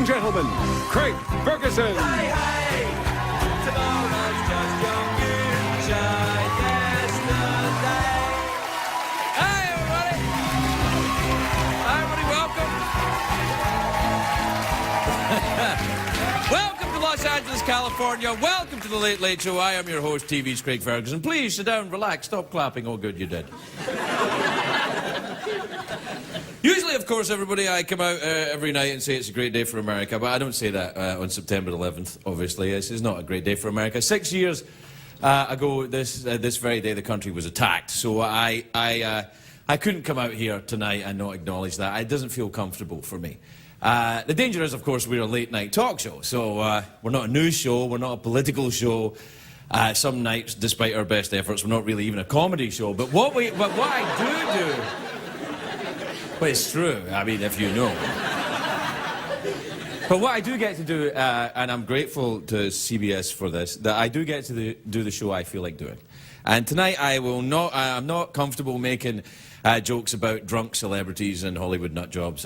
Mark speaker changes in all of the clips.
Speaker 1: and gentlemen, Craig Ferguson.
Speaker 2: Hey, hey! Tomorrow's just your future yesterday. Hi, everybody! Hi, everybody, welcome! Welcome to Los Angeles, California. Welcome to the Late Late Show. I am your host, TV's Craig Ferguson. Please sit down, relax, stop clapping. Oh, good, you did. Usually, of course, everybody, I come out every night and say it's a great day for America, but I don't say that on September 11th, obviously. This is not a great day for America. 6 years ago, this very day, the country was attacked. So I couldn't come out here tonight and not acknowledge that. It doesn't feel comfortable for me. The danger is, of course, we're a late-night talk show. So we're not a news show, we're not a political show. Some nights, despite our best efforts, we're not really even a comedy show. But what I do... Well, it's true, I mean, if you know. But what I do get to do, and I'm grateful to CBS for this, that I do get to do the show I feel like doing. And tonight I'm not comfortable making jokes about drunk celebrities and Hollywood nut jobs.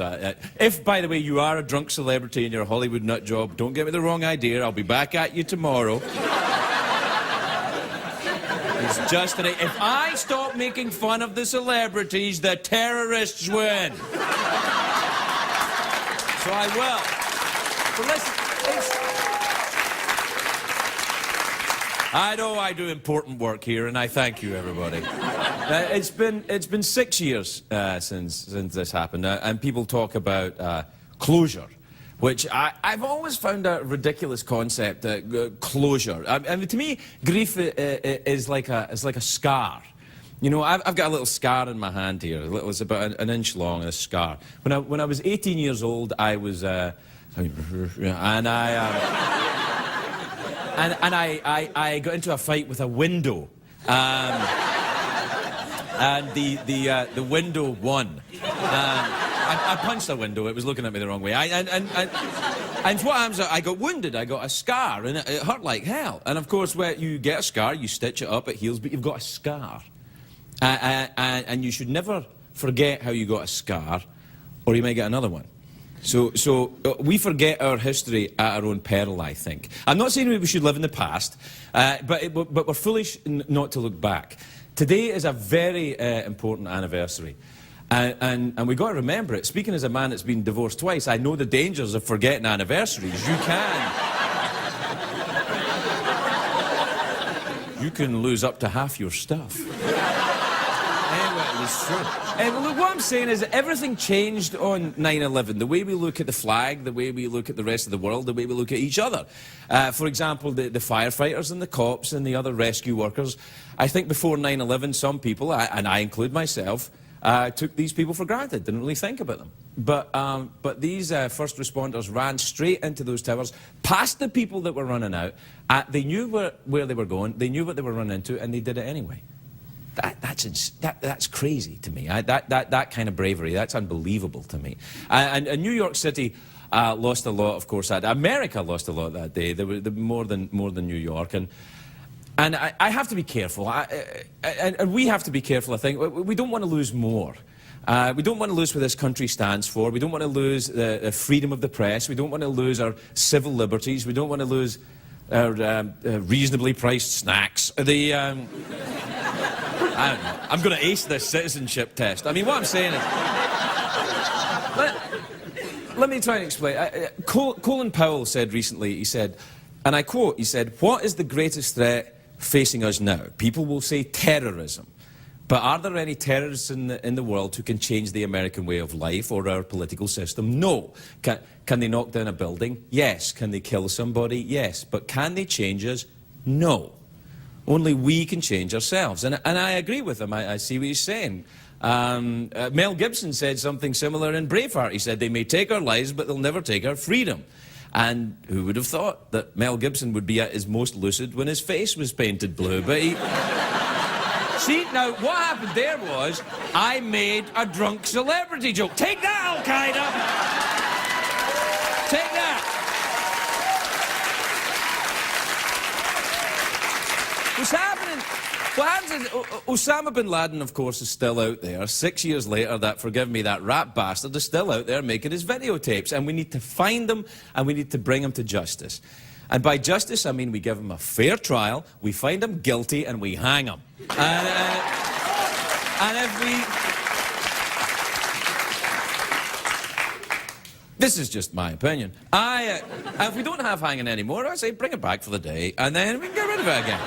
Speaker 2: If, by the way, you are a drunk celebrity and you're a Hollywood nut job, don't get me the wrong idea, I'll be back at you tomorrow. It's just that if I stop making fun of the celebrities, the terrorists win. So I will. But listen, I know I do important work here, and I thank you, everybody. It's been 6 years since this happened, and people talk about closure. Which I've always found a ridiculous concept, closure. I mean, to me, grief is like a scar. You know, I've got a little scar in my hand here. It's about an inch long, a scar. When I was 18 years old, I was, and I got into a fight with a window, and the window won. I punched the window. It was looking at me the wrong way. And what happens? I got wounded. I got a scar, and it hurt like hell. And of course, when you get a scar, you stitch it up. It heals, but you've got a scar. And you should never forget how you got a scar, or you might get another one. So we forget our history at our own peril, I think. I'm not saying we should live in the past, but we're foolish not to look back. Today is a very important anniversary. And we've got to remember it. Speaking as a man that's been divorced twice, I know the dangers of forgetting anniversaries. You can lose up to half your stuff. Anyway, it's true. Look, what I'm saying is that everything changed on 9/11. The way we look at the flag, the way we look at the rest of the world, the way we look at each other. For example, the firefighters and the cops and the other rescue workers. I think before 9/11, some people, and I include myself, took these people for granted, didn't really think about them. But these first responders ran straight into those towers, past the people that were running out. They knew where they were going, they knew what they were running into, and they did it anyway. That's crazy to me. That kind of bravery, that's unbelievable to me. And New York City lost a lot, of course. America lost a lot that day. There were more than New York. And I have to be careful, and we have to be careful, I think. We don't want to lose more. We don't want to lose what this country stands for. We don't want to lose the freedom of the press. We don't want to lose our civil liberties. We don't want to lose our reasonably priced snacks. I don't know. I'm going to ace this citizenship test. I mean, what I'm saying is... Let me try and explain. Colin Powell said recently, he said, and I quote, he said, "What is the greatest threat facing us now? People will say terrorism. But are there any terrorists in the world who can change the American way of life or our political system? No. Can they knock down a building? Yes. Can they kill somebody? Yes. But can they change us? No. Only we can change ourselves." And I agree with him. I see what he's saying. Mel Gibson said something similar in Braveheart. He said, "They may take our lives, but they'll never take our freedom." And who would have thought that Mel Gibson would be at his most lucid when his face was painted blue? But he... See, now, what happened there was, I made a drunk celebrity joke. Take that, Al-Qaeda! Take that! What's happening? What happens is, Osama bin Laden, of course, is still out there. 6 years later, forgive me, that rat bastard is still out there making his videotapes. And we need to find him, and we need to bring him to justice. And by justice, I mean we give him a fair trial, we find him guilty, and we hang him. And if we... This is just my opinion. If we don't have hanging anymore, I say bring it back for the day, and then we can get rid of it again.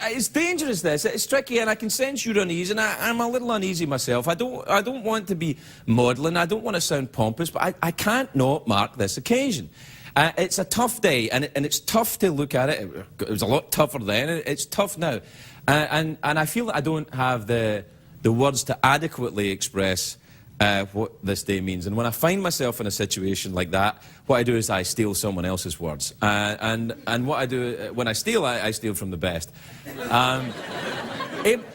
Speaker 2: It's dangerous, this. It's tricky, and I can sense you're uneasy, and I'm a little uneasy myself. I don't want to be maudlin, I don't want to sound pompous, but I can't not mark this occasion. It's a tough day, and it's tough to look at it. It was a lot tougher then, and it's tough now. And I feel that I don't have the words to adequately express what this day means. And when I find myself in a situation like that, what I do is I steal someone else's words. And what I do, when I steal, I steal from the best.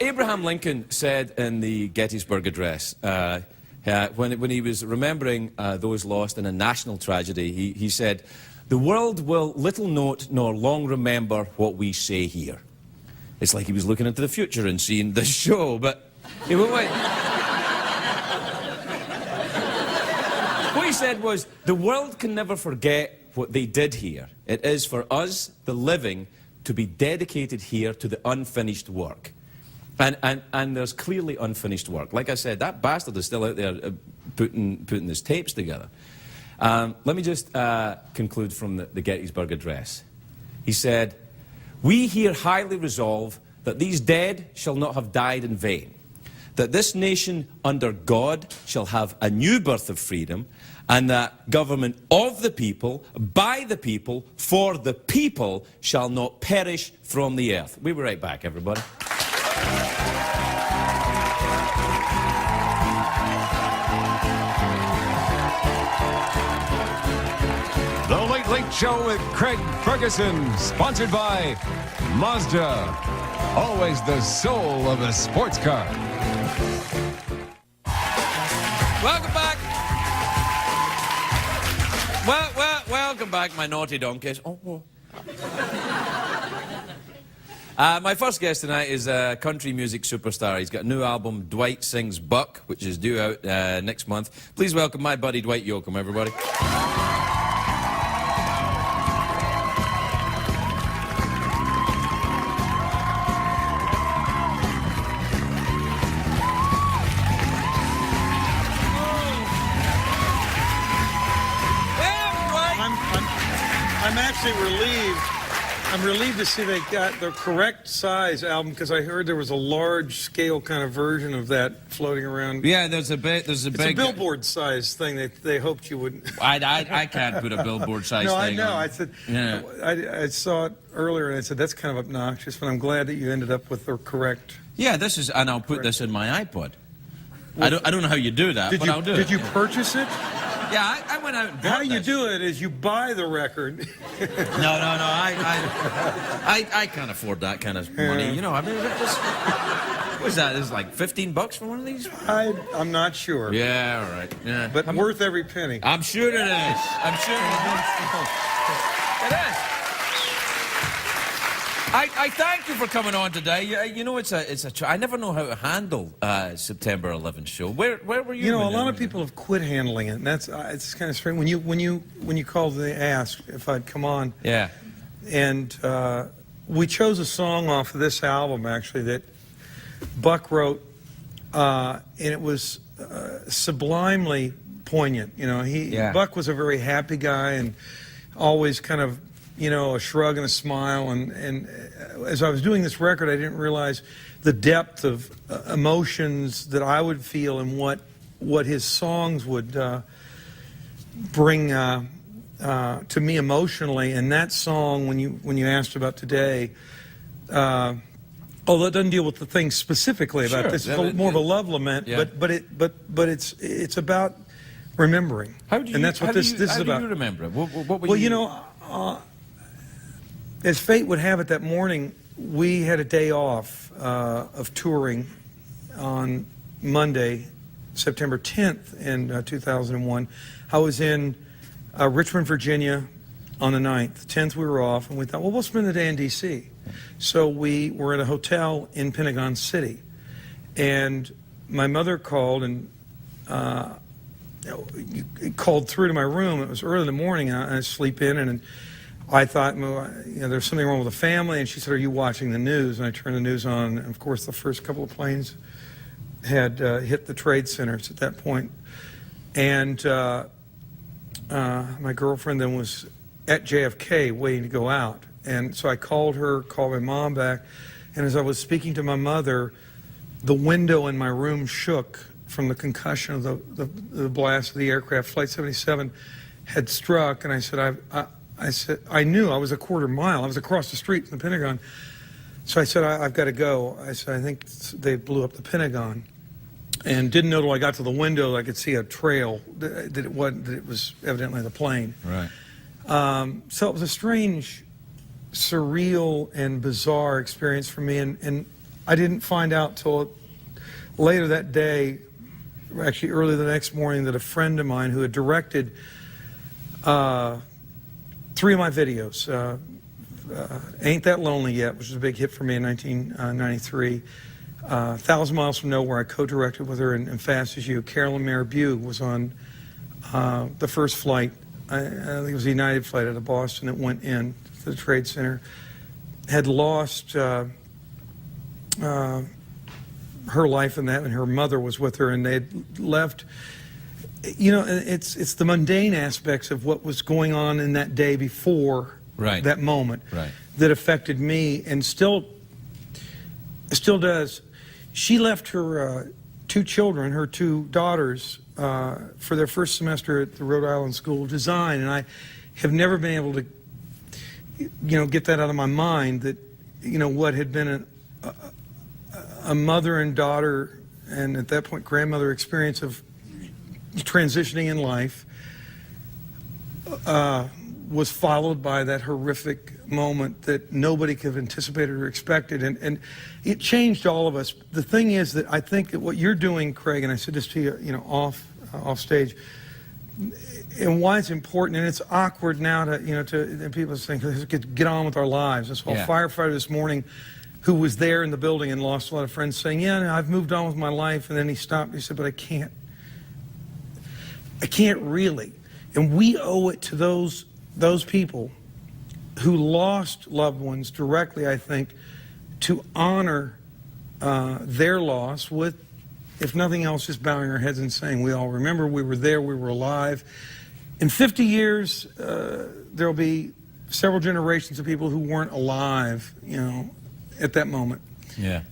Speaker 2: Abraham Lincoln said in the Gettysburg Address, when he was remembering those lost in a national tragedy, he said, "The world will little note nor long remember what we say here." It's like he was looking into the future and seeing this show, but he went, wait. What he said was, the world can never forget what they did here. It is for us, the living, to be dedicated here to the unfinished work. And there's clearly unfinished work. Like I said, that bastard is still out there putting his tapes together. Let me just conclude from the Gettysburg Address. He said, "We here highly resolve that these dead shall not have died in vain, that this nation under God shall have a new birth of freedom, and that government of the people, by the people, for the people shall not perish from the earth." We'll be right back, everybody.
Speaker 1: The Late Late Show with Craig Ferguson, sponsored by Mazda. Always the soul of a sports car.
Speaker 2: Welcome back. Welcome back, my naughty donkeys. My first guest tonight is a country music superstar. He's got a new album, Dwight Sings Buck, which is due out next month. Please welcome my buddy Dwight Yoakam, everybody.
Speaker 3: I'm actually relieved. I'm relieved to see they got the correct size album, because I heard there was a large scale kind of version of that floating around.
Speaker 2: Yeah, there's a big.
Speaker 3: It's a billboard size thing. They hoped you wouldn't.
Speaker 2: I can't put a billboard size
Speaker 3: no,
Speaker 2: thing
Speaker 3: I know.
Speaker 2: on.
Speaker 3: I said.
Speaker 2: Yeah.
Speaker 3: I saw it earlier and I said that's kind of obnoxious, but I'm glad that you ended up with the correct.
Speaker 2: Yeah, this is, and I'll put this in my iPod. Well, I don't know how you do that, but I'll do it.
Speaker 3: Did you purchase it?
Speaker 2: Yeah, I went out and bought
Speaker 3: How you do it is you buy the record.
Speaker 2: No, I can't afford that kind of money. You know, I mean, what is that? It's like $15 for one of these?
Speaker 3: I'm not sure.
Speaker 2: Yeah, all right. Yeah.
Speaker 3: But worth every penny.
Speaker 2: I'm sure it is. I'm sure it is. It is. I thank you for coming on today. You know, I never know how to handle September 11th show. Where were you?
Speaker 3: You know, a lot of people have quit handling it, and it's kind of strange. When you called, they asked if I'd come on.
Speaker 2: Yeah.
Speaker 3: And we chose a song off of this album actually that Buck wrote, and it was sublimely poignant. You know, Buck was a very happy guy and always kind of, you know, a shrug and a smile, and as I was doing this record, I didn't realize the depth of emotions that I would feel and what his songs would bring to me emotionally. And that song, when you asked about today, although it doesn't deal with the things specifically about this, it's more of a love lament, but it's about remembering. And that's what this is about.
Speaker 2: How do you remember it? What were
Speaker 3: well, you know. As fate would have it, that morning we had a day off of touring on Monday, September 10th in 2001. I was in Richmond, Virginia on the 9th. The 10th we were off, and we thought, well, we'll spend the day in D.C. So we were at a hotel in Pentagon City. And my mother called and called through to my room. It was early in the morning, and I sleep in, and I thought, well, there's something wrong with the family. And she said, are you watching the news? And I turned the news on, and of course the first couple of planes had hit the trade centers at that point. And my girlfriend then was at JFK waiting to go out. And so I called her, called my mom back, and as I was speaking to my mother, the window in my room shook from the concussion of the blast of the aircraft. Flight 77 had struck, and I said, I knew I was a quarter mile. I was across the street from the Pentagon. So I said, I've got to go. I said, I think they blew up the Pentagon. And didn't know till I got to the window I could see a trail that it was evidently the plane.
Speaker 2: Right.
Speaker 3: So it was a strange, surreal, and bizarre experience for me. And I didn't find out till later that day, actually early the next morning, that a friend of mine who had directed 3 of my videos, Ain't That Lonely Yet, which was a big hit for me in 1993, 1,000 Miles from Nowhere, I co-directed with her, and Fast as You. Carolyn Mare Bugh was on the first flight. I think it was a United flight out of Boston that went in to the Trade Center. Had lost her life in that, and her mother was with her, and they had left. You know, it's the mundane aspects of what was going on in that day before that moment that affected me, and still does. She left her 2 children, her 2 daughters, for their first semester at the Rhode Island School of Design, and I have never been able to, get that out of my mind, that, what had been a mother and daughter, and at that point grandmother experience of transitioning in life, was followed by that horrific moment that nobody could have anticipated or expected, and it changed all of us. The thing is that I think that what you're doing, Craig, and I said this to you, off stage, and why it's important, and it's awkward now to, and people think, let's get on with our lives. This whole firefighter this morning who was there in the building and lost a lot of friends saying, yeah, I've moved on with my life, and then he stopped. He said, but I can't really. And we owe it to those people who lost loved ones directly, I think, to honor their loss with, if nothing else, just bowing our heads and saying, we all remember, we were there, we were alive. In 50 years, there'll be several generations of people who weren't alive, at that moment.
Speaker 2: Yeah.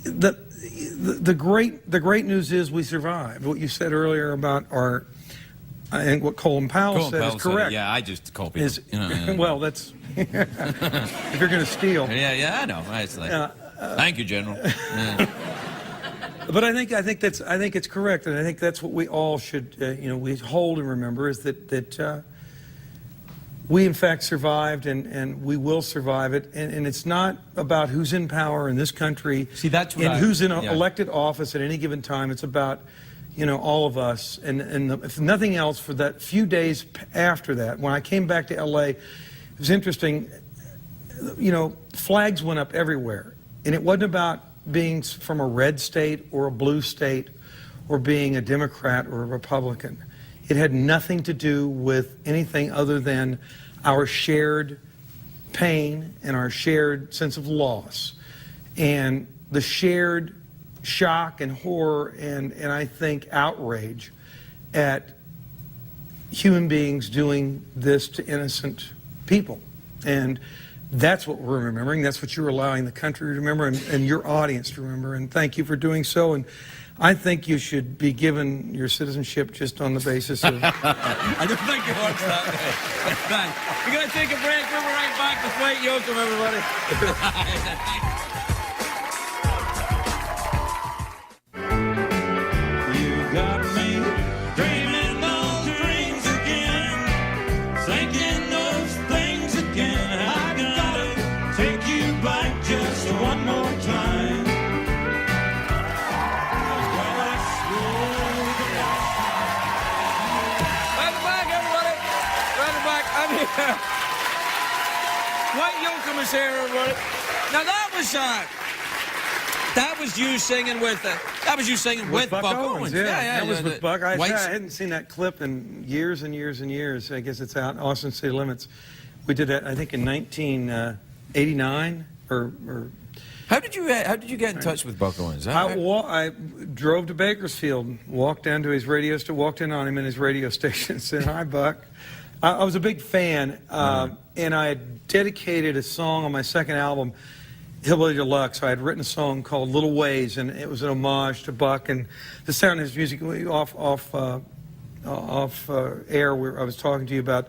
Speaker 3: The great news is we survived. What you said earlier about I think what Colin Powell said is correct.
Speaker 2: Yeah, I just call people.
Speaker 3: Well, that's if you're going to steal.
Speaker 2: Yeah, I know. It's like, thank you, General. Yeah.
Speaker 3: But I think it's correct, and I think that's what we all should we hold and remember, is that we in fact survived, and we will survive it, and it's not about who's in power in this country.
Speaker 2: See, that's what
Speaker 3: who's in elected office at any given time. It's about all of us, and if nothing else, for that few days after that, when I came back to LA, it was interesting. Flags went up everywhere, and it wasn't about being from a red state or a blue state or being a Democrat or a Republican. It had nothing to do with anything other than our shared pain and our shared sense of loss and the shared shock and horror and I think outrage at human beings doing this to innocent people. And that's what we're remembering. That's what you're allowing the country to remember and your audience to remember. And thank you for doing so. And I think you should be given your citizenship just on the basis of...
Speaker 2: I don't think it works that way. Thanks. We're going to take a break. We'll be right back with Dwight Yoakam, everybody.
Speaker 4: You got me dreaming those dreams again, thinking those things again. I gotta take you back just one more time.
Speaker 2: Welcome back, everybody. Glad to Dwight Yoakam is here, everybody. Now that was you singing with
Speaker 3: Buck
Speaker 2: Owens.
Speaker 3: Yeah,
Speaker 2: yeah.
Speaker 3: That was with Buck. I
Speaker 2: White's-
Speaker 3: hadn't seen that clip in years and years and years. I guess it's out in Austin City Limits. We did that, I think, in 1989 or
Speaker 2: How did you get in touch with Buck Owens?
Speaker 3: I drove to Bakersfield, walked down to his radio station, walked in on him in his radio station and said, "Hi, Buck." I was a big fan, and I had dedicated a song on my second album, Hillbilly Deluxe. I had written a song called Little Ways, and it was an homage to Buck and the sound of his music off air where I was talking to you about.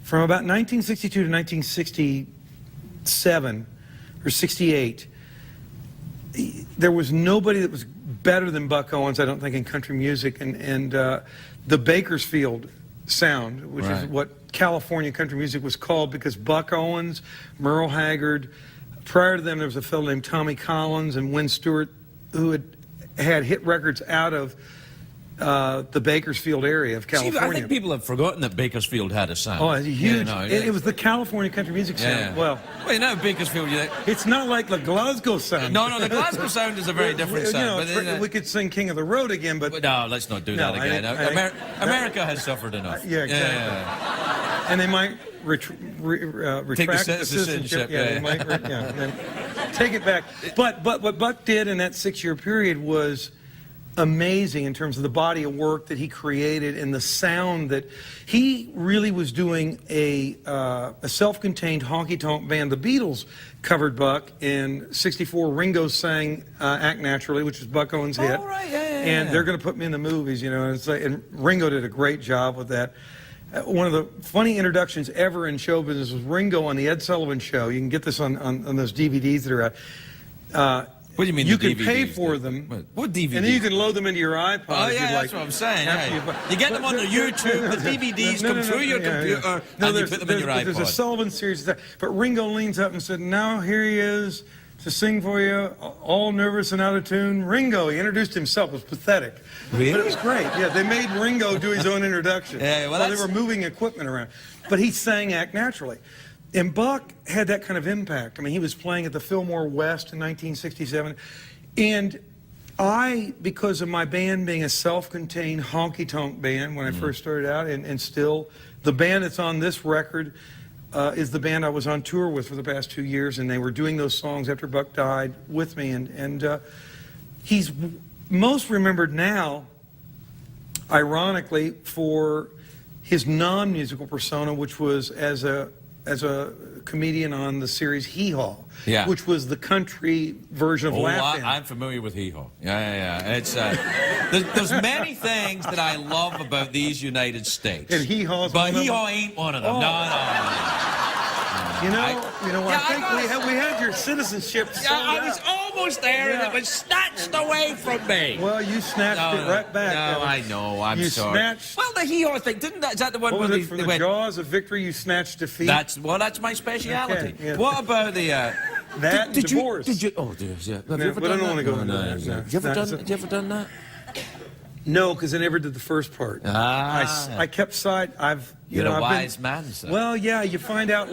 Speaker 3: From about 1962 to 1967 or 68, there was nobody that was better than Buck Owens, I don't think, in country music. And the Bakersfield sound, which is what California country music was called, because Buck Owens, Merle Haggard, prior to them there was a fellow named Tommy Collins and Wynn Stewart who had hit records out of the Bakersfield area of California.
Speaker 2: See, I think people have forgotten that Bakersfield had a sound.
Speaker 3: Oh, it's huge.
Speaker 2: Yeah, no,
Speaker 3: it was the California country music sound.
Speaker 2: Yeah.
Speaker 3: Well,
Speaker 2: you know, Bakersfield.
Speaker 3: it's not like the Glasgow sound.
Speaker 2: No, the Glasgow sound is a very different sound.
Speaker 3: We could sing King of the Road again, but
Speaker 2: no, let's not do that again. America has suffered enough.
Speaker 3: Yeah, exactly. And they might retract the citizenship. They might then take it back. But what Buck did in that 6-year period was amazing in terms of the body of work that he created and the sound that he really was doing. A self-contained honky-tonk band. The Beatles covered Buck in '64. Ringo sang "Act Naturally," which is Buck Owens' hit.
Speaker 2: Oh, right, yeah.
Speaker 3: And they're going to put me in the movies, you know. And, and Ringo did a great job with that. One of the funny introductions ever in show business was Ringo on the Ed Sullivan Show. You can get this on those DVDs that are out.
Speaker 2: What do you mean?
Speaker 3: You
Speaker 2: the
Speaker 3: can
Speaker 2: DVDs?
Speaker 3: pay for them.
Speaker 2: What DVDs?
Speaker 3: And then you can load them into your iPod.
Speaker 2: Oh,
Speaker 3: if
Speaker 2: yeah,
Speaker 3: you'd
Speaker 2: that's
Speaker 3: like.
Speaker 2: what I'm saying. Yeah. You get them on the YouTube, the DVDs come through your computer, and you put them in your iPod.
Speaker 3: There's a Sullivan series. But Ringo leans up and said, "Now here he is to sing for you, all nervous and out of tune." Ringo, he introduced himself. It was pathetic.
Speaker 2: Really?
Speaker 3: But it was great. Yeah, they made Ringo do his own introduction.
Speaker 2: Yeah, well,
Speaker 3: while they were moving equipment around. But he sang "Act Naturally." And Buck had that kind of impact. I mean, he was playing at the Fillmore West in 1967. And I, because of my band being a self-contained honky-tonk band when I first started out, and still, the band that's on this record is the band I was on tour with for the past 2 years, and they were doing those songs after Buck died with me. And he's most remembered now, ironically, for his non-musical persona, which was as a comedian on the series Hee Haw, which was the country version of Laugh-In.
Speaker 2: I'm familiar with Hee Haw. Yeah. It's there's many things that I love about these United States.
Speaker 3: And Hee Haw's
Speaker 2: but
Speaker 3: one of
Speaker 2: Hee
Speaker 3: them?
Speaker 2: Haw ain't one of them.
Speaker 3: Oh.
Speaker 2: No.
Speaker 3: I think we had your citizenship.
Speaker 2: I was almost there, and it was snatched away from me.
Speaker 3: Well, you snatched it right back.
Speaker 2: No, I know. I'm sorry.
Speaker 3: Snatched.
Speaker 2: Well, the Hee Haw thing, is that the one
Speaker 3: What was
Speaker 2: where
Speaker 3: it, from the jaws of victory you snatched defeat?
Speaker 2: That's my speciality.
Speaker 3: Okay, yeah.
Speaker 2: What about the
Speaker 3: that and divorce?
Speaker 2: Did you? Oh, dear, yeah. Have you ever
Speaker 3: but I
Speaker 2: done
Speaker 3: don't want to go
Speaker 2: that?
Speaker 3: into
Speaker 2: No,
Speaker 3: that.
Speaker 2: no. Have you ever done that?
Speaker 3: No, because I never did the first part. I kept side.
Speaker 2: You're a wise man, sir.
Speaker 3: Well, yeah. You find out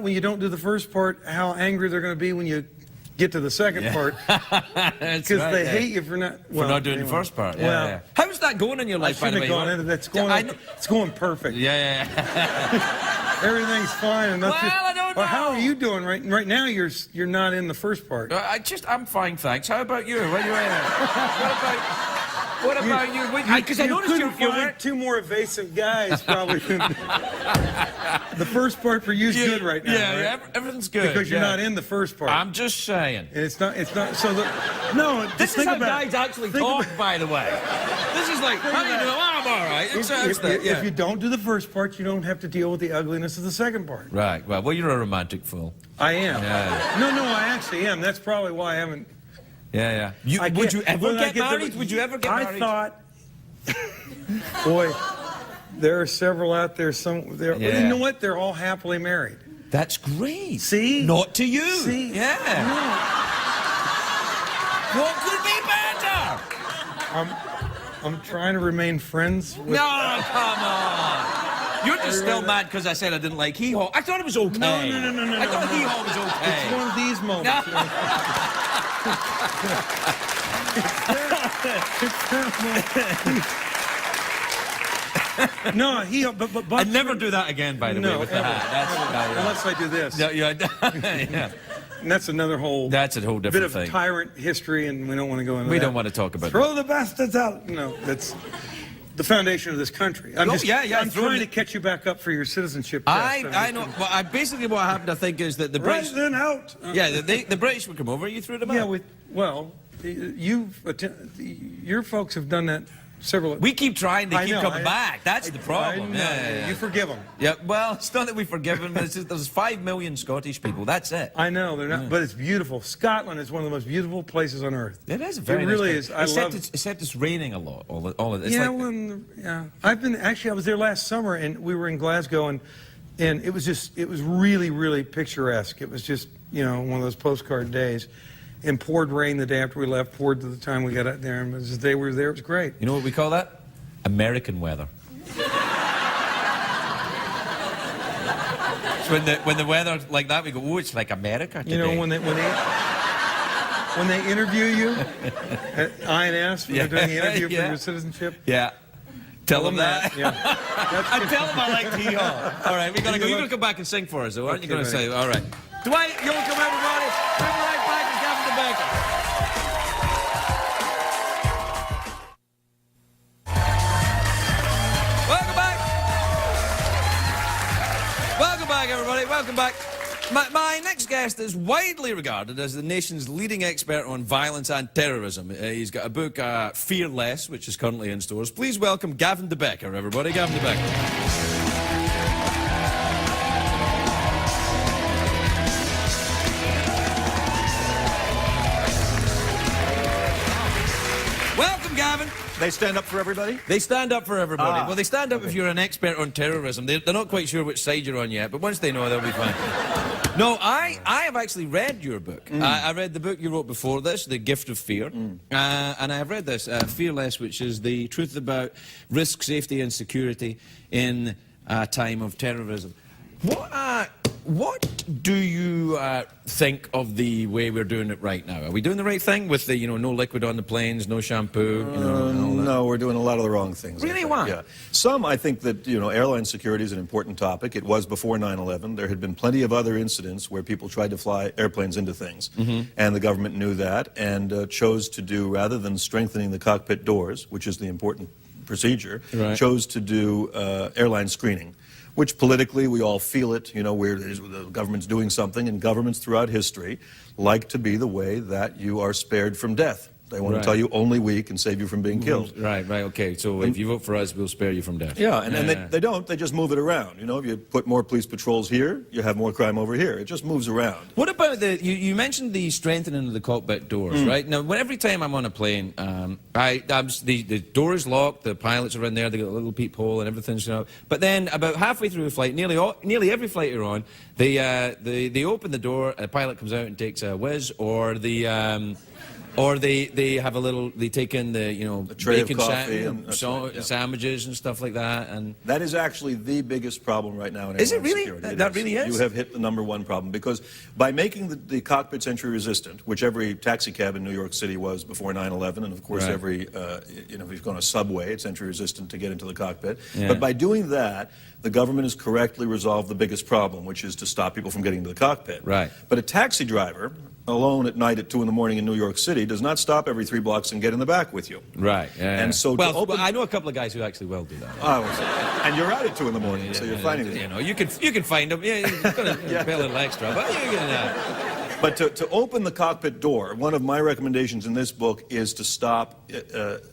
Speaker 3: when you don't do the first part how angry they're going to be when you get to the second part, because they hate you for not
Speaker 2: doing the first part.
Speaker 3: Yeah.
Speaker 2: How's that going in your life?
Speaker 3: I shouldn't have gone into that. It's going perfect.
Speaker 2: Yeah.
Speaker 3: Everything's fine. And
Speaker 2: Well, I don't know.
Speaker 3: How are you doing right now? You're not in the first part.
Speaker 2: I'm fine, thanks. How about you? What about you? Because I noticed
Speaker 3: couldn't find two more evasive guys probably. The first part for you is good right now.
Speaker 2: Yeah,
Speaker 3: right?
Speaker 2: everything's good.
Speaker 3: Because you're not in the first part.
Speaker 2: I'm just saying.
Speaker 3: And it's not. So no.
Speaker 2: This is how guys actually talk, by the way. This is like, how you doing? Oh, I'm all right.
Speaker 3: If you don't do the first part, you don't have to deal with the ugliness of the second part.
Speaker 2: Right. Well, you're a romantic fool.
Speaker 3: I am.
Speaker 2: Yeah.
Speaker 3: No, I actually am. That's probably why I haven't.
Speaker 2: Yeah. Would you ever get married? Would you ever get married?
Speaker 3: I thought, boy, there are several out there. Well, you know what? They're all happily married.
Speaker 2: That's great.
Speaker 3: See?
Speaker 2: Not to you.
Speaker 3: See?
Speaker 2: Yeah. No. What could be better?
Speaker 3: I'm trying to remain friends with...
Speaker 2: No, come on. You're just just still mad because I said I didn't like hee-haw. I thought it was okay.
Speaker 3: No.
Speaker 2: I thought hee-haw was okay.
Speaker 3: It's one of these moments. No, but
Speaker 2: I'd never do that again, by the way, with the hat. That's,
Speaker 3: unless I do this.
Speaker 2: yeah.
Speaker 3: And that's another whole.
Speaker 2: That's a whole
Speaker 3: bit
Speaker 2: different
Speaker 3: of
Speaker 2: thing.
Speaker 3: tyrant history, and we don't want to go into that.
Speaker 2: We don't want to talk about
Speaker 3: Throw the bastards out. No, that's the foundation of this country. I'm
Speaker 2: I'm
Speaker 3: trying to catch you back up for your citizenship test.
Speaker 2: I know. Well, basically what happened, I think, is that the British...
Speaker 3: Right then out.
Speaker 2: Yeah, the British would come over, you threw them out.
Speaker 3: Yeah, your folks have done that several...
Speaker 2: We keep trying to keep coming back. That's the
Speaker 3: I
Speaker 2: problem.
Speaker 3: know.
Speaker 2: Yeah.
Speaker 3: You forgive them.
Speaker 2: Yeah, well, it's not that we forgive them. It's just there's 5 million Scottish people. That's it.
Speaker 3: I know, they're not, but it's beautiful. Scotland is one of the most beautiful places on earth.
Speaker 2: It is very
Speaker 3: It
Speaker 2: nice
Speaker 3: really
Speaker 2: place.
Speaker 3: is. I love it.
Speaker 2: Except it's raining a lot. All of it. It's
Speaker 3: Yeah,
Speaker 2: like,
Speaker 3: I was there last summer, and we were in Glasgow, and it was really, really picturesque. It was just, one of those postcard days. And poured rain the day after we left, poured to the time we got out there, and as they were there, it was great.
Speaker 2: you know what we call that? American weather. So when the weather like that, we go, oh, it's like America today.
Speaker 3: When they interview you at INS, when they're doing the interview for your citizenship.
Speaker 2: Yeah. Tell them that.
Speaker 3: Yeah.
Speaker 2: I tell them I like hee-haw. All right, we gotta go. You're gonna come back and sing for us, though, aren't you gonna say? All right. Dwight Yoakam, everybody. Bring it right back to Gavin de Becker. Welcome back. Welcome back, everybody. Welcome back. My next guest is widely regarded as the nation's leading expert on violence and terrorism. He's got a book, Fear Less, which is currently in stores. Please welcome Gavin de Becker, everybody. Gavin de Becker. Welcome, Gavin.
Speaker 5: They stand up for everybody?
Speaker 2: They stand up for everybody.
Speaker 5: Ah,
Speaker 2: Well, they stand up if you're an expert on terrorism. They're not quite sure which side you're on yet, but once they know, they'll be fine. No, I have actually read your book. I read the book you wrote before this, The Gift of Fear. And I have read this, Fear Less, which is the truth about risk, safety and security in a time of terrorism. What do you think of the way we're doing it right now? Are we doing the right thing with the, no liquid on the planes, no shampoo?
Speaker 5: No, we're doing a lot of the wrong things. I
Speaker 2: Really?
Speaker 5: think.
Speaker 2: Why?
Speaker 5: Yeah. Some, I think that, airline security is an important topic. It was before 9/11. There had been plenty of other incidents where people tried to fly airplanes into things. And the government knew that and chose to do, rather than strengthening the cockpit doors, which is the important procedure, chose to do airline screening. Which politically we all feel it, where the government's doing something, and governments throughout history like to be the way that you are spared from death. They want to tell you only we can save you from being killed.
Speaker 2: Right, okay. So if you vote for us, we'll spare you from death.
Speaker 5: Yeah, and they don't. They just move it around. If you put more police patrols here, you have more crime over here. It just moves around.
Speaker 2: What about you mentioned the strengthening of the cockpit doors, right? Now, every time I'm on a plane, the door is locked, the pilots are in there, they got a little peephole and everything's, But then about halfway through the flight, nearly every flight you're on, they open the door, a pilot comes out and takes a whiz, or they have they take in the
Speaker 5: tray of
Speaker 2: bacon
Speaker 5: coffee
Speaker 2: sandwiches and stuff like that, and
Speaker 5: that is actually the biggest problem right now in
Speaker 2: is it
Speaker 5: airline
Speaker 2: really?
Speaker 5: security.
Speaker 2: That really is?
Speaker 5: You have hit the #1 problem, because by making the cockpits entry resistant, which every taxi cab in New York City was before 9/11, and of course every if you've gone a subway, it's entry resistant to get into the cockpit.
Speaker 2: Yeah.
Speaker 5: But by doing that, the government has correctly resolved the biggest problem, which is to stop people from getting into the cockpit.
Speaker 2: Right.
Speaker 5: But a taxi driver, alone at night at 2 in the morning in New York City, does not stop every 3 blocks and get in the back with you.
Speaker 2: Right. Yeah.
Speaker 5: And so
Speaker 2: I know a couple of guys who actually will do that.
Speaker 5: And you're out at 2 in the morning, so you're finding them.
Speaker 2: You can find them. Yeah, you've got to pay a little extra, but you can.
Speaker 5: But to open the cockpit door, one of my recommendations in this book is to stop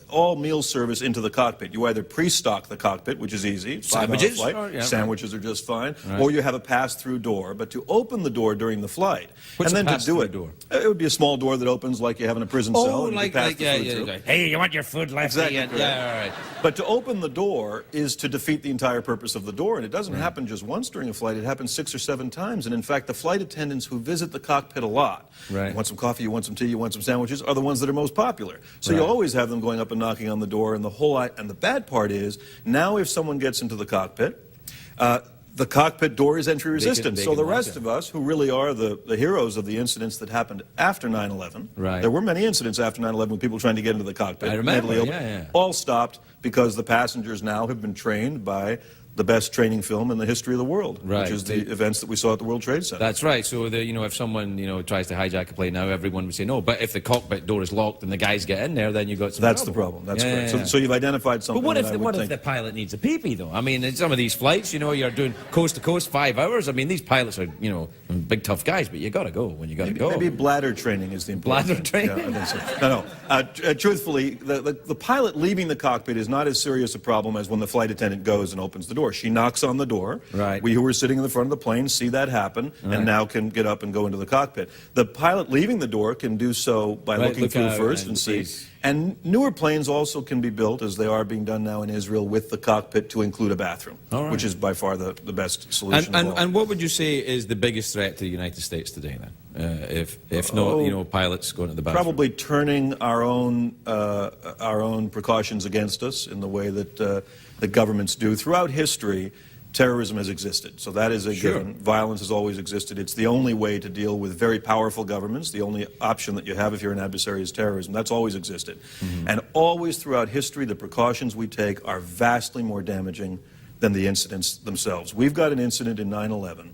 Speaker 5: all meal service into the cockpit. You either pre-stock the cockpit, which is easy,
Speaker 2: Sandwiches?
Speaker 5: 5-hour flight, sandwiches are just fine, or you have a pass-through door. But to open the door during the flight,
Speaker 2: What's
Speaker 5: and then
Speaker 2: a
Speaker 5: to do it,
Speaker 2: door?
Speaker 5: It would be a small door that opens like you have in a prison cell. And you pass the food through.
Speaker 2: Hey, you want your food left?
Speaker 5: Exactly.
Speaker 2: Yeah, all right.
Speaker 5: But to open the door is to defeat the entire purpose of the door, and it doesn't happen just once during a flight. It happens 6 or 7 times, and in fact, the flight attendants who visit the cockpit a lot, you want some coffee, you want some tea, you want some sandwiches, are the ones that are most popular. So you always have them going up and knocking on the door, and the bad part is, now if someone gets into the cockpit, The cockpit door is entry resistant.
Speaker 2: they
Speaker 5: So the
Speaker 2: can
Speaker 5: rest
Speaker 2: lock it.
Speaker 5: of us, who really are the heroes of the incidents that happened after 9/11,
Speaker 2: Right.
Speaker 5: there were many incidents after 9/11 with people trying to get into the cockpit.
Speaker 2: I remember,
Speaker 5: mentally ill,
Speaker 2: yeah.
Speaker 5: all stopped because the passengers now have been trained by the best training film in the history of the world,
Speaker 2: Right.
Speaker 5: which is the events that we saw at the World Trade Center.
Speaker 2: That's right. So, if someone, tries to hijack a plane now, everyone would say no. But if the cockpit door is locked and the guys get in there, then you've got some
Speaker 5: That's the problem. That's
Speaker 2: Yeah,
Speaker 5: correct.
Speaker 2: yeah, yeah.
Speaker 5: So you've identified something.
Speaker 2: But what
Speaker 5: that
Speaker 2: if
Speaker 5: I would
Speaker 2: what if
Speaker 5: think-
Speaker 2: the pilot needs a pee-pee, though? I mean, in some of these flights, you're doing coast to coast 5 hours. I mean, these pilots are, big tough guys, but you got to go when you got to go.
Speaker 5: Maybe bladder training is the important
Speaker 2: Bladder
Speaker 5: thing.
Speaker 2: training?
Speaker 5: Yeah, I think so. No. Truthfully, the pilot leaving the cockpit is not as serious a problem as when the flight attendant goes and opens the door. She knocks on the door.
Speaker 2: Right.
Speaker 5: We who were sitting in the front of the plane see that happen,
Speaker 2: Right.
Speaker 5: and now can get up and go into the cockpit. The pilot leaving the door can do so by
Speaker 2: Right,
Speaker 5: looking
Speaker 2: look
Speaker 5: through
Speaker 2: out
Speaker 5: first
Speaker 2: and
Speaker 5: and see.
Speaker 2: see.
Speaker 5: And newer planes also can be built, as they are being done now in Israel, with the cockpit to include a bathroom,
Speaker 2: All right.
Speaker 5: which is by far the best solution of all.
Speaker 2: And what would you say is the biggest threat to the United States today, then? If not, pilots going to the bathroom?
Speaker 5: Probably turning our own precautions against us in the way that the governments do. Throughout history, terrorism has existed, so that is a
Speaker 2: Sure.
Speaker 5: given. Violence has always existed. It's the only way to deal with very powerful governments. The only option that you have if you're an adversary is terrorism. That's always existed. And always throughout history, the precautions we take are vastly more damaging than the incidents themselves. We've got an incident in 9/11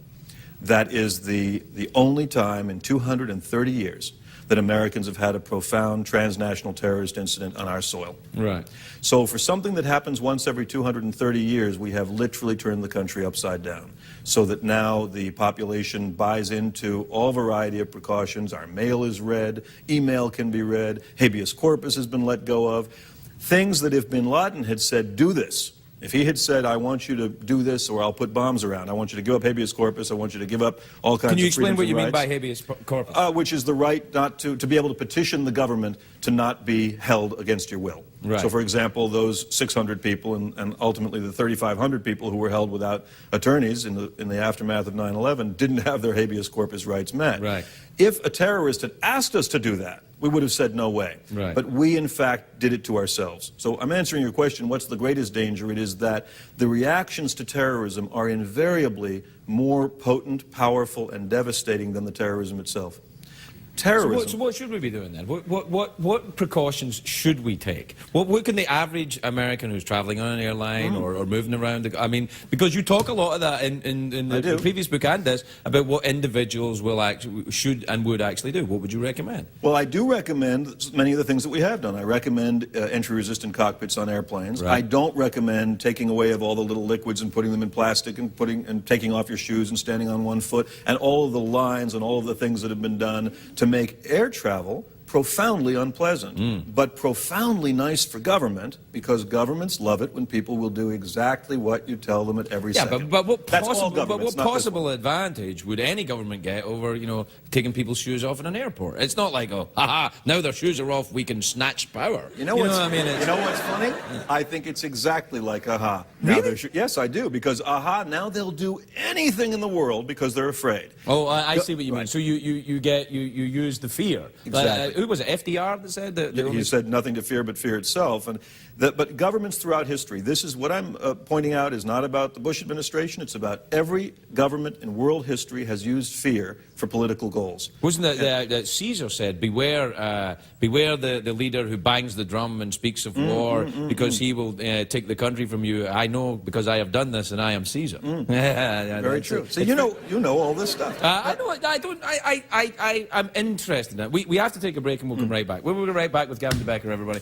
Speaker 5: that is the only time in 230 years that Americans have had a profound transnational terrorist incident on our soil.
Speaker 2: Right.
Speaker 5: So for something that happens once every 230 years, we have literally turned the country upside down, so that now the population buys into all variety of precautions. Our mail is read, email can be read, habeas corpus has been let go of. Things that if bin Laden had said, do this, if he had said, I want you to do this or I'll put bombs around, I want you to give up habeas corpus, I want you to give up all kinds of
Speaker 2: Can you explain
Speaker 5: freedoms
Speaker 2: what
Speaker 5: and
Speaker 2: you mean
Speaker 5: rights,
Speaker 2: by habeas corpus?
Speaker 5: which is the right not to be able to petition the government to not be held against your will.
Speaker 2: Right.
Speaker 5: So, for example, those 600 people and ultimately the 3,500 people who were held without attorneys in the aftermath of 9/11 didn't have their habeas corpus rights met.
Speaker 2: Right.
Speaker 5: If a terrorist had asked us to do that, we would have said no way.
Speaker 2: Right.
Speaker 5: But we, in fact, did it to ourselves. So I'm answering your question, what's the greatest danger? It is that the reactions to terrorism are invariably more potent, powerful, and devastating than the terrorism itself. Terrorism.
Speaker 2: So what should we be doing then? What precautions should we take? What can the average American who's traveling on an airline or moving around? I mean, because you talk a lot of that in the previous book and this about what individuals should and would actually do. What would you recommend?
Speaker 5: Well, I do recommend many of the things that we have done. I recommend entry-resistant cockpits on airplanes.
Speaker 2: Right.
Speaker 5: I don't recommend taking away of all the little liquids and putting them in plastic and taking off your shoes and standing on one foot and all of the lines and all of the things that have been done to make air travel profoundly unpleasant, but profoundly nice for government, because governments love it when people will do exactly what you tell them at every second.
Speaker 2: But what
Speaker 5: That's all
Speaker 2: possible,
Speaker 5: governments, not this
Speaker 2: possible advantage would any government get over, taking people's shoes off in an airport? It's not like, oh, haha, now their shoes are off, we can snatch power.
Speaker 5: You know what I mean?
Speaker 2: It's,
Speaker 5: You know what's funny? I think it's exactly like AHA.
Speaker 2: Really?
Speaker 5: Yes, I do, because AHA, now they'll do anything in the world because they're afraid.
Speaker 2: Oh, I see what you mean.
Speaker 5: Right.
Speaker 2: So you use the fear.
Speaker 5: Exactly.
Speaker 2: Who was it? FDR that said that?
Speaker 5: He said nothing to fear but fear itself. But governments throughout history, this is what I'm pointing out, is not about the Bush administration. It's about every government in world history has used fear for political goals.
Speaker 2: Wasn't that Caesar said, beware the leader who bangs the drum and speaks of war, because he will take the country from you. I know because I have done this and I am Caesar.
Speaker 5: Very true. So you know all this stuff.
Speaker 2: I know. I don't. I'm interested in that. We have to take a break and we'll come right back. We'll be right back with Gavin de Becker, everybody.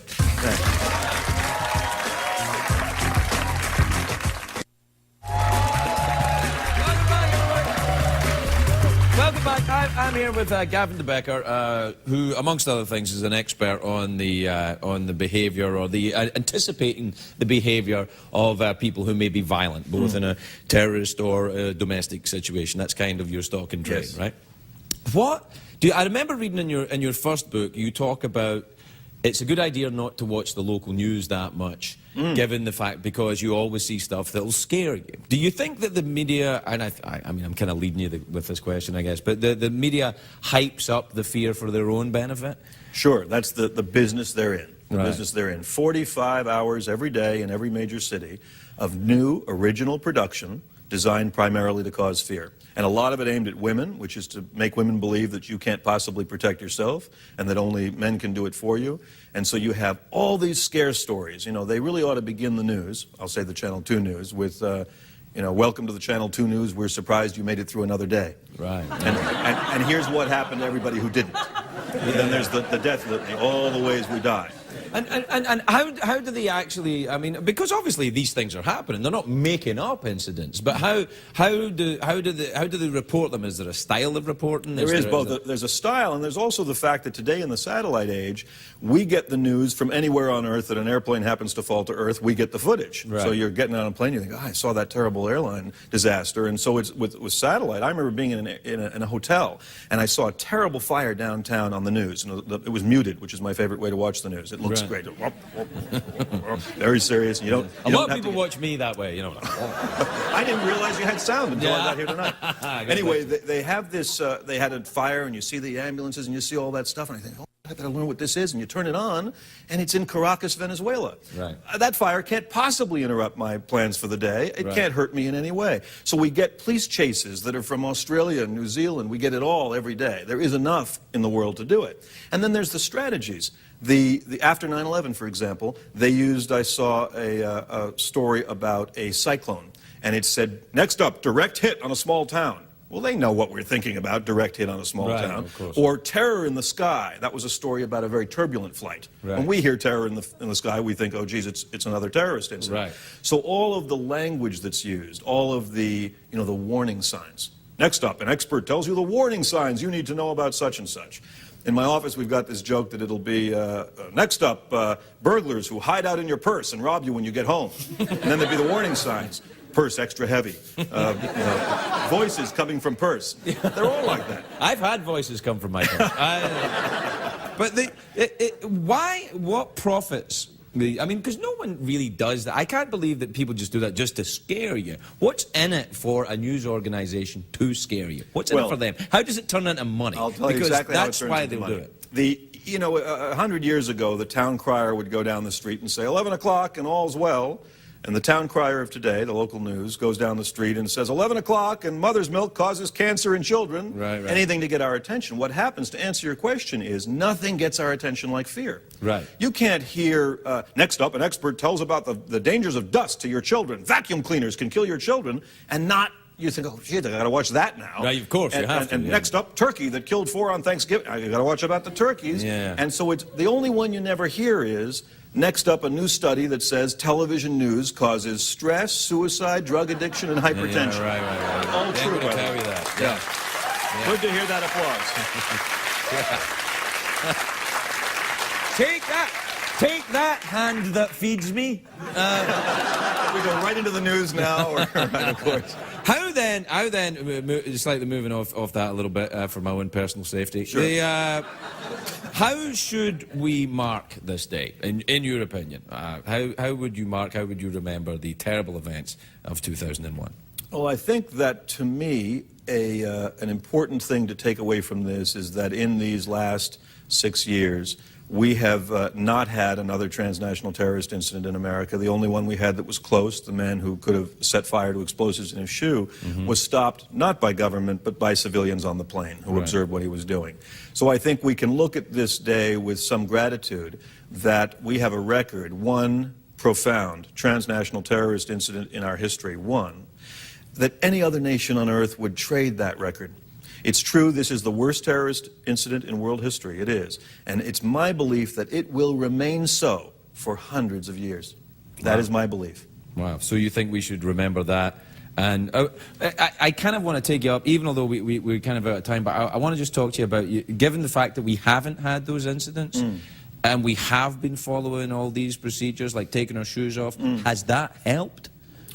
Speaker 2: Welcome back. I'm here with Gavin de Becker, who, amongst other things, is an expert on the behaviour or the anticipating the behaviour of people who may be violent, both in a terrorist or a domestic situation. That's kind of your stock in trade,
Speaker 5: Yes.
Speaker 2: right? I remember reading in your first book, you talk about it's a good idea not to watch the local news that much, given the fact, because you always see stuff that'll scare you. Do you think that the media, and I mean, I'm kind of leading you with this question, I guess, but the media hypes up the fear for their own benefit?
Speaker 5: Sure, that's the business they're in. The
Speaker 2: Right.
Speaker 5: business they're in. 45 hours every day in every major city of new original production designed primarily to cause fear. And a lot of it aimed at women, which is to make women believe that you can't possibly protect yourself and that only men can do it for you. And so you have all these scare stories. You know, they really ought to begin the news, I'll say the Channel 2 news, with, you know, welcome to the Channel 2 news. We're surprised you made it through another day.
Speaker 2: Right.
Speaker 5: And here's what happened to everybody who didn't. And then there's the death litany, all the ways we die.
Speaker 2: And how do they actually, I mean, because obviously these things are happening, they're not making up incidents, but how do they report them? Is there a style of reporting?
Speaker 5: There is both. There's a style, and there's also the fact that today in the satellite age, we get the news from anywhere on Earth that an airplane happens to fall to Earth, we get the footage. Right. So you're getting on a plane, you think, oh, I saw that terrible airline disaster, and so it's with satellite. I remember being in a hotel, and I saw a terrible fire downtown on the news, and it was muted, which is my favorite way to watch the news. It looks great. Very serious. And
Speaker 2: a lot of people watch me that way, you know.
Speaker 5: I didn't realize you had sound until I got here tonight. Anyway, they have this, they had a fire, and you see the ambulances, and you see all that stuff, and I think, oh, I better learn what this is, and you turn it on, and it's in Caracas, Venezuela.
Speaker 2: Right.
Speaker 5: That fire can't possibly interrupt my plans for the day. It can't hurt me in any way. So we get police chases that are from Australia and New Zealand. We get it all every day. There is enough in the world to do it. And then there's the strategies. After 9/11, for example, they used, I saw a story about a cyclone, and it said, next up, direct hit on a small town. Well, they know what we're thinking about, direct hit on a small town. Or terror in the sky. That was a story about a very turbulent flight. Right. When we hear terror in the sky, we think, oh, geez, it's another terrorist incident.
Speaker 2: Right.
Speaker 5: So all of the language that's used, all of the, you know, the warning signs. Next up, an expert tells you the warning signs you need to know about such and such. In my office, we've got this joke that it'll be, next up, burglars who hide out in your purse and rob you when you get home. And then there'd be the warning signs. Purse extra heavy. Voices coming from purse. They're all like that.
Speaker 2: I've had voices come from my purse. But what profits? I mean, because no one really does that. I can't believe that people just do that just to scare you. What's in it for a news organization to scare you? What's in it for them? How does it turn into money?
Speaker 5: I'll tell you exactly how it turns
Speaker 2: into money.
Speaker 5: Because
Speaker 2: that's why they'll do it.
Speaker 5: You know, 100 years ago, the town crier would go down the street and say, 11 o'clock and all's well. And the town crier of today, the local news, goes down the street and says, 11 o'clock and mother's milk causes cancer in children. Right. Anything to get our attention. What happens, to answer your question, is nothing gets our attention like fear.
Speaker 2: Right.
Speaker 5: You can't hear, next up, an expert tells about the dangers of dust to your children. Vacuum cleaners can kill your children, and not, you think, oh, shit, I got to watch that now.
Speaker 2: Right, of course, you have to.
Speaker 5: And next up, turkey that killed 4 on Thanksgiving. You got to watch about the turkeys.
Speaker 2: Yeah.
Speaker 5: And so it's the only one you never hear is, next up, a new study that says television news causes stress, suicide, drug addiction, and hypertension.
Speaker 2: Yeah, right.
Speaker 5: All true, by
Speaker 2: tell you that.
Speaker 5: Yeah. Good to hear that applause.
Speaker 2: Take that, hand that feeds me.
Speaker 5: We go right into the news now, right, of course.
Speaker 2: How then, slightly moving off that a little bit for my own personal safety.
Speaker 5: Sure.
Speaker 2: How should we mark this day, in your opinion? How would you mark, how would you remember the terrible events of 2001?
Speaker 5: Well, I think that, to me, an important thing to take away from this is that in these last 6 years, we have not had another transnational terrorist incident in America. The only one we had that was close, the man who could have set fire to explosives in his shoe, was stopped not by government but by civilians on the plane who observed what he was doing. So I think we can look at this day with some gratitude that we have a record, one profound transnational terrorist incident in our history, one, that any other nation on earth would trade that record. It's true this is the worst terrorist incident in world history. It is. And it's my belief that it will remain so for hundreds of years. That is my belief.
Speaker 2: Wow. So you think we should remember that? And I kind of want to take you up, even although we're kind of out of time, but I want to just talk to you about, given the fact that we haven't had those incidents, and we have been following all these procedures, like taking our shoes off, has that helped?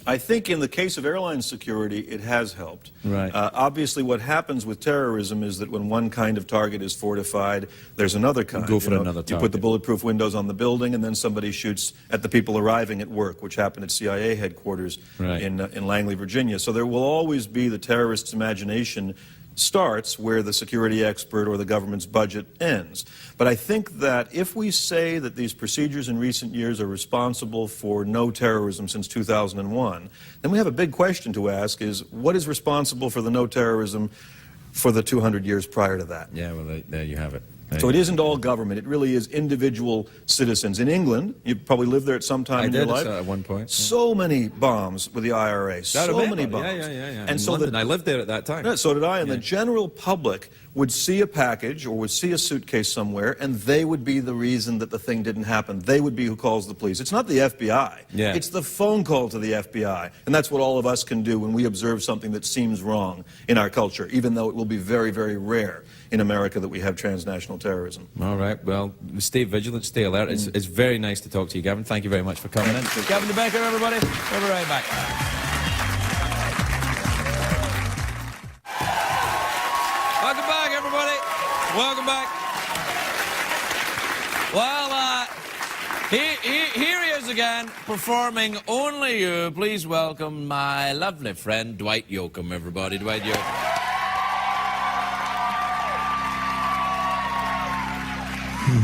Speaker 5: I think in the case of airline security, it has helped.
Speaker 2: Right.
Speaker 5: Obviously, what happens with terrorism is that when one kind of target is fortified, there's another kind.
Speaker 2: Go for another target.
Speaker 5: You put the bulletproof windows on the building, and then somebody shoots at the people arriving at work, which happened at CIA headquarters in Langley, Virginia. So there will always be the terrorist's imagination starts where the security expert or the government's budget ends. But I think that if we say that these procedures in recent years are responsible for no terrorism since 2001, then we have a big question to ask is, what is responsible for the no terrorism for the 200 years prior to that?
Speaker 2: Yeah, well, there you have it.
Speaker 5: So it isn't all government. It really is individual citizens. In England, you probably lived there at some time in your life.
Speaker 2: At one point.
Speaker 5: So many bombs with the IRA. So many bombs.
Speaker 2: Yeah.
Speaker 5: And so
Speaker 2: London, I lived there at that time.
Speaker 5: Yeah, so did I. And the general public would see a package or would see a suitcase somewhere, and they would be the reason that the thing didn't happen. They would be who calls the police. It's not the FBI.
Speaker 2: Yeah.
Speaker 5: It's the phone call to the FBI. And that's what all of us can do when we observe something that seems wrong in our culture, even though it will be very, very rare in America that we have transnational terrorism.
Speaker 2: All right, well, stay vigilant, stay alert. It's very nice to talk to you, Gavin. Thank you very much for coming in. Gavin de Becker, everybody. We'll be right back. Welcome back, everybody. Welcome back. Well, here he is again, performing Only You. Please welcome my lovely friend, Dwight Yoakam, everybody. Dwight Yoakam.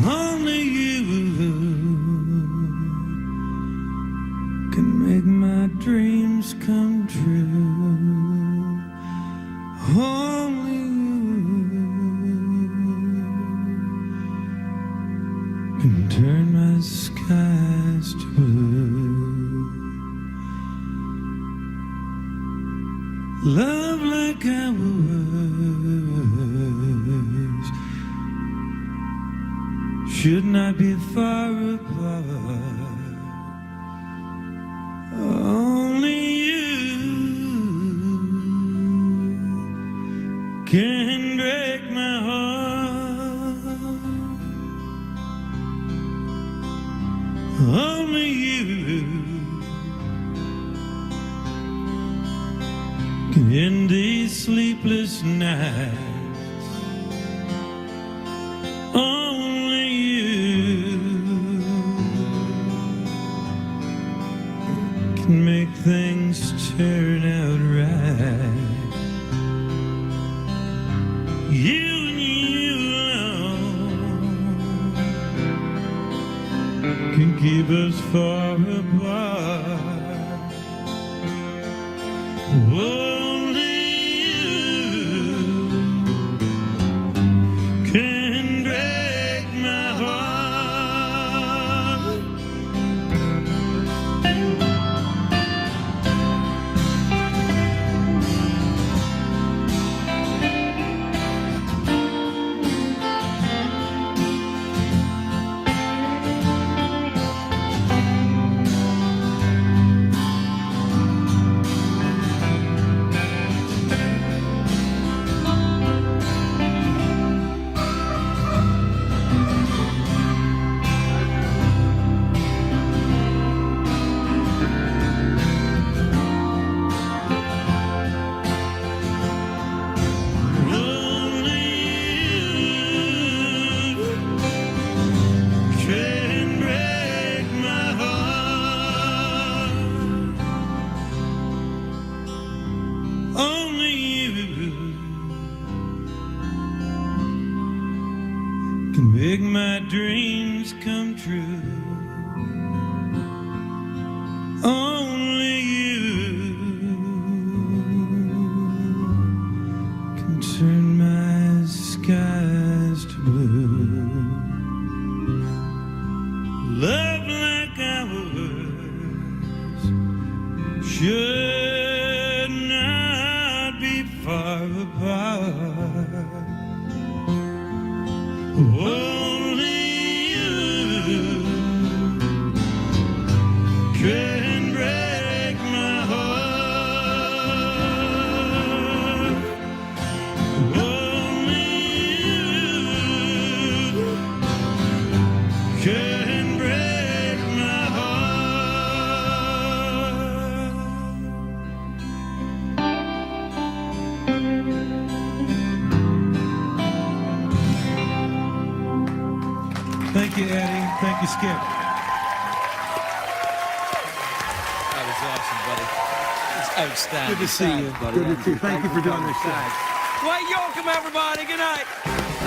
Speaker 4: Only you can make my dreams come true. Only you can turn my skies to blue. Love like ours should not be far apart. Only you can break my heart. Only you can end these sleepless nights. Only you can make things turn out right. You and you alone can keep us far apart. Only you can break my heart. Can make my dreams come true. Only you can turn my skies to blue. Love like ours should not be far apart. Only you can break my heart. Only you can break my heart. Thank you, Eddie. Thank you, Skip.
Speaker 2: That was awesome, buddy. It's outstanding.
Speaker 3: Good to see you.
Speaker 2: Thanks, buddy.
Speaker 3: Good to see you. Thank you for doing this show.
Speaker 2: Thanks. Dwight Yoakam, everybody. Good night.